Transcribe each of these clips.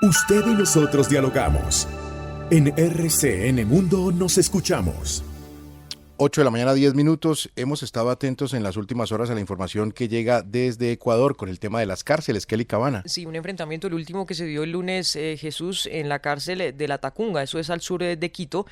Usted y nosotros dialogamos. En RCN Mundo nos escuchamos. 8 de la mañana, 10 minutos. Hemos estado atentos en las últimas horas a la información que llega desde Ecuador con el tema de las cárceles. Kelly Cabana. Sí, un enfrentamiento, el último que se dio el lunes, Jesús, en la cárcel de La Tacunga, eso es al sur de Quito,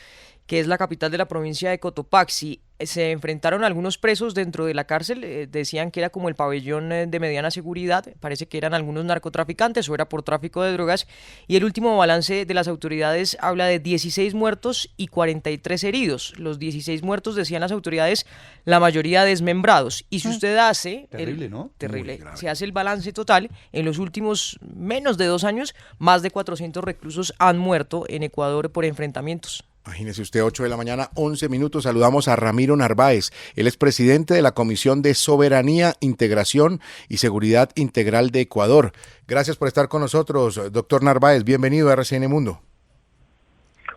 que es la capital de la provincia de Cotopaxi. Se enfrentaron algunos presos dentro de la cárcel, decían que era como el pabellón de mediana seguridad, parece que eran algunos narcotraficantes o era por tráfico de drogas, y el último balance de las autoridades habla de 16 muertos y 43 heridos. Los 16 muertos, decían las autoridades, la mayoría desmembrados. Y si usted hace... Terrible, ¿no? Terrible. Se hace el balance total, en los últimos menos de 2 años, más de 400 reclusos han muerto en Ecuador por enfrentamientos. Imagínese usted, 8 de la mañana, 11 minutos. Saludamos a Ramiro Narváez. Él es presidente de la Comisión de Soberanía, Integración y Seguridad Integral de Ecuador. Gracias por estar con nosotros, doctor Narváez. Bienvenido a RCN Mundo.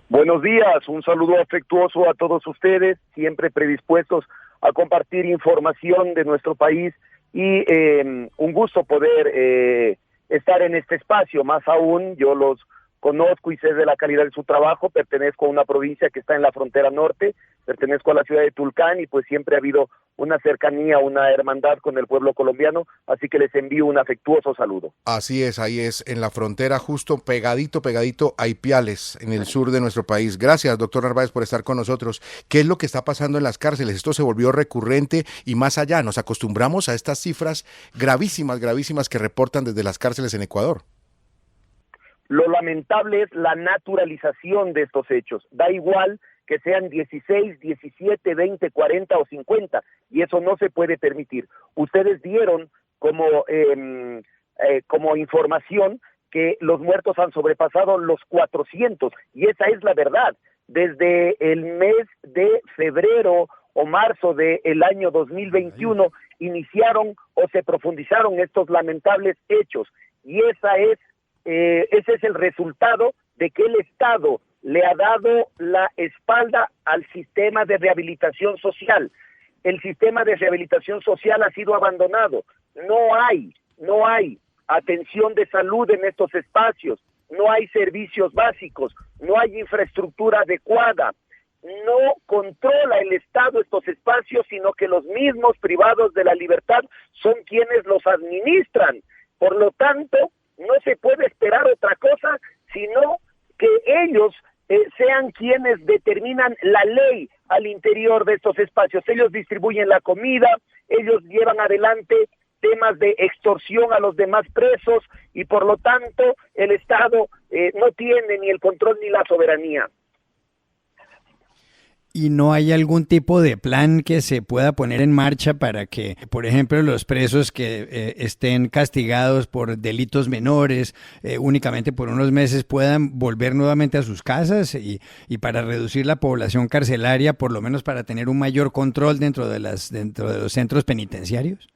Buenos días, un saludo afectuoso a todos ustedes, siempre predispuestos a compartir información de nuestro país y un gusto poder estar en este espacio. Más aún, yo los conozco y sé de la calidad de su trabajo, pertenezco a una provincia que está en la frontera norte, pertenezco a la ciudad de Tulcán y pues siempre ha habido una cercanía, una hermandad con el pueblo colombiano, así que les envío un afectuoso saludo. Así es, ahí es, en la frontera, justo pegadito a Ipiales, en el sur de nuestro país. Gracias, doctor Narváez, por estar con nosotros. ¿Qué es lo que está pasando en las cárceles? Esto se volvió recurrente y más allá, nos acostumbramos a estas cifras gravísimas que reportan desde las cárceles en Ecuador. Lo lamentable es la naturalización de estos hechos. Da igual que sean 16, 17, 20, 40 o 50, y eso no se puede permitir. Ustedes dieron como información que los muertos han sobrepasado los 400, y esa es la verdad. Desde el mes de febrero o marzo del año 2021 iniciaron o se profundizaron estos lamentables hechos, y ese es el resultado de que el Estado le ha dado la espalda al sistema de rehabilitación social. El sistema de rehabilitación social ha sido abandonado. No hay atención de salud en estos espacios, no hay servicios básicos, no hay infraestructura adecuada. No controla el Estado estos espacios, sino que los mismos privados de la libertad son quienes los administran. Por lo tanto, no se puede esperar otra cosa, sino que ellos sean quienes determinan la ley al interior de estos espacios. Ellos distribuyen la comida, ellos llevan adelante temas de extorsión a los demás presos y por lo tanto el Estado no tiene ni el control ni la soberanía. ¿Y no hay algún tipo de plan que se pueda poner en marcha para que, por ejemplo, los presos que estén castigados por delitos menores únicamente por unos meses puedan volver nuevamente a sus casas y para reducir la población carcelaria, por lo menos para tener un mayor control dentro de los centros penitenciarios?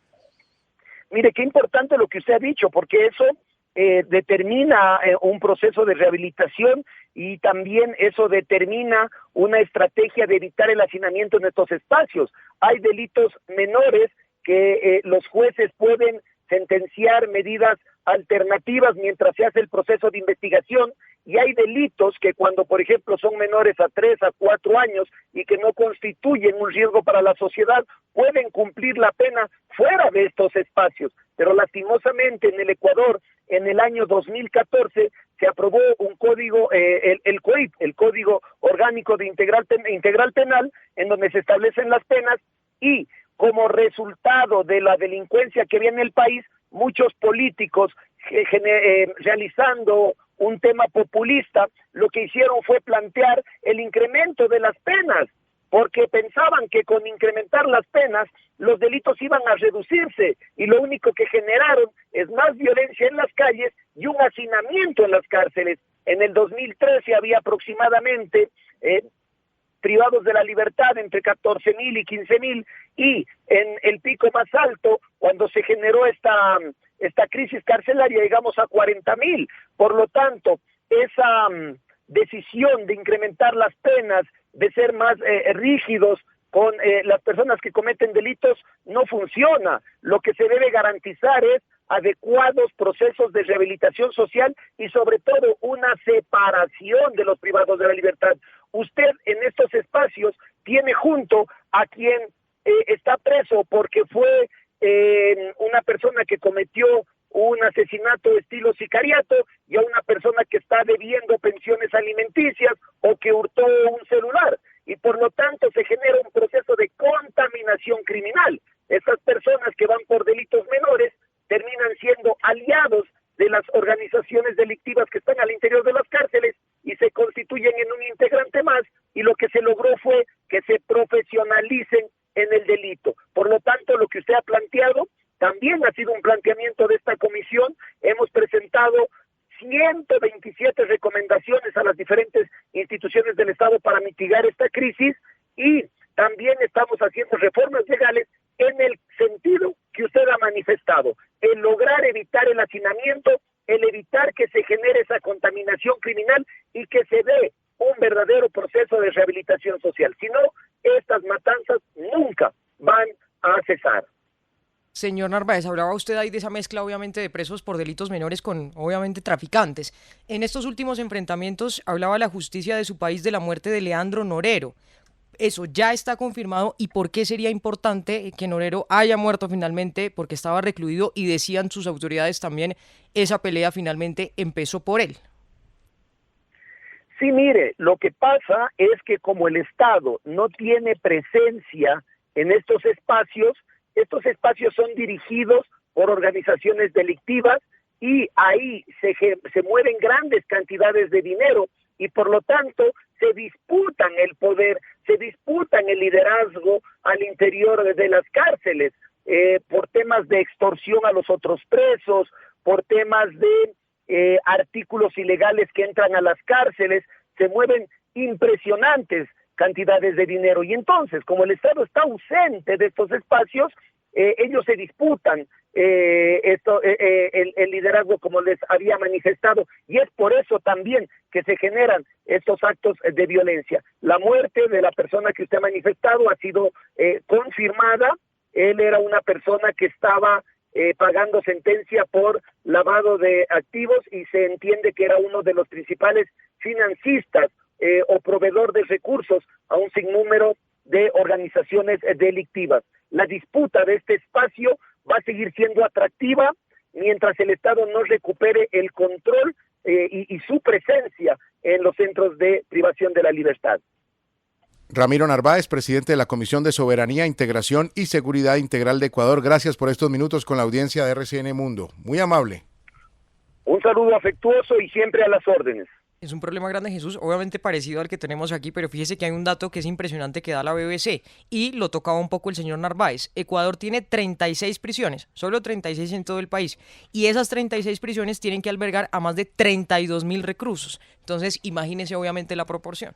Mire, qué importante lo que usted ha dicho, porque eso determina un proceso de rehabilitación y también eso determina una estrategia de evitar el hacinamiento en estos espacios. Hay delitos menores que los jueces pueden sentenciar medidas alternativas mientras se hace el proceso de investigación y hay delitos que cuando, por ejemplo, son menores a 3 a 4 años y que no constituyen un riesgo para la sociedad, pueden cumplir la pena fuera de estos espacios. Pero lastimosamente en el Ecuador, en el año 2014, se aprobó un código, el COIP, el Código Orgánico de Integral Penal, en donde se establecen las penas y como resultado de la delincuencia que había en el país, muchos políticos realizando un tema populista, lo que hicieron fue plantear el incremento de las penas, porque pensaban que con incrementar las penas los delitos iban a reducirse y lo único que generaron es más violencia en las calles y un hacinamiento en las cárceles. En el 2013 había aproximadamente privados de la libertad entre 14,000 y 15,000 y en el pico más alto, cuando se generó esta crisis carcelaria, llegamos a 40,000. Por lo tanto, esa decisión de incrementar las penas, de ser más rígidos con las personas que cometen delitos, no funciona. Lo que se debe garantizar es adecuados procesos de rehabilitación social y sobre todo una separación de los privados de la libertad. Usted en estos espacios tiene junto a quien está preso porque fue una persona que cometió un asesinato estilo sicariato y a una persona que está debiendo pensiones alimenticias o que hurtó un celular, y por lo tanto se genera un proceso de contaminación criminal. Esas personas que van por delitos menores terminan siendo aliados de las organizaciones delictivas que están al interior de las cárceles y se constituyen en un integrante más, y lo que se logró fue que se profesionalicen en el delito. Por lo tanto, lo que usted ha planteado también ha sido un planteamiento de esta comisión. Hemos presentado 127 recomendaciones a las diferentes instituciones del Estado para mitigar esta crisis, y también estamos haciendo reformas legales en el sentido que usted ha manifestado, el lograr evitar el hacinamiento, el evitar que se genere esa contaminación criminal y que se dé un verdadero proceso de rehabilitación social. Si no, estas matanzas nunca van a cesar. Señor Narváez, hablaba usted ahí de esa mezcla obviamente de presos por delitos menores con obviamente traficantes. En estos últimos enfrentamientos hablaba la justicia de su país de la muerte de Leandro Norero. ¿Eso ya está confirmado y por qué sería importante que Norero haya muerto finalmente? Porque estaba recluido y decían sus autoridades también, esa pelea finalmente empezó por él. Sí, mire, lo que pasa es que como el Estado no tiene presencia en estos espacios son dirigidos por organizaciones delictivas y ahí se mueven grandes cantidades de dinero y por lo tanto se disputan el poder, se disputan el liderazgo al interior de las cárceles por temas de extorsión a los otros presos, por temas de artículos ilegales que entran a las cárceles, se mueven impresionantes cantidades de dinero y entonces como el Estado está ausente de estos espacios, ellos se disputan el liderazgo como les había manifestado y es por eso también que se generan estos actos de violencia. La muerte de la persona que usted ha manifestado ha sido confirmada. Él era una persona que estaba pagando sentencia por lavado de activos y se entiende que era uno de los principales financistas o proveedor de recursos a un sinnúmero de organizaciones delictivas. La disputa de este espacio va a seguir siendo atractiva mientras el Estado no recupere el control y su presencia en los centros de privación de la libertad. Ramiro Narváez, presidente de la Comisión de Soberanía, Integración y Seguridad Integral de Ecuador. Gracias por estos minutos con la audiencia de RCN Mundo. Muy amable. Un saludo afectuoso y siempre a las órdenes. Es un problema grande, Jesús, obviamente parecido al que tenemos aquí, pero fíjese que hay un dato que es impresionante que da la BBC y lo tocaba un poco el señor Narváez. Ecuador tiene 36 prisiones, solo 36 en todo el país, y esas 36 prisiones tienen que albergar a más de 32.000 reclusos. Entonces, imagínese obviamente la proporción.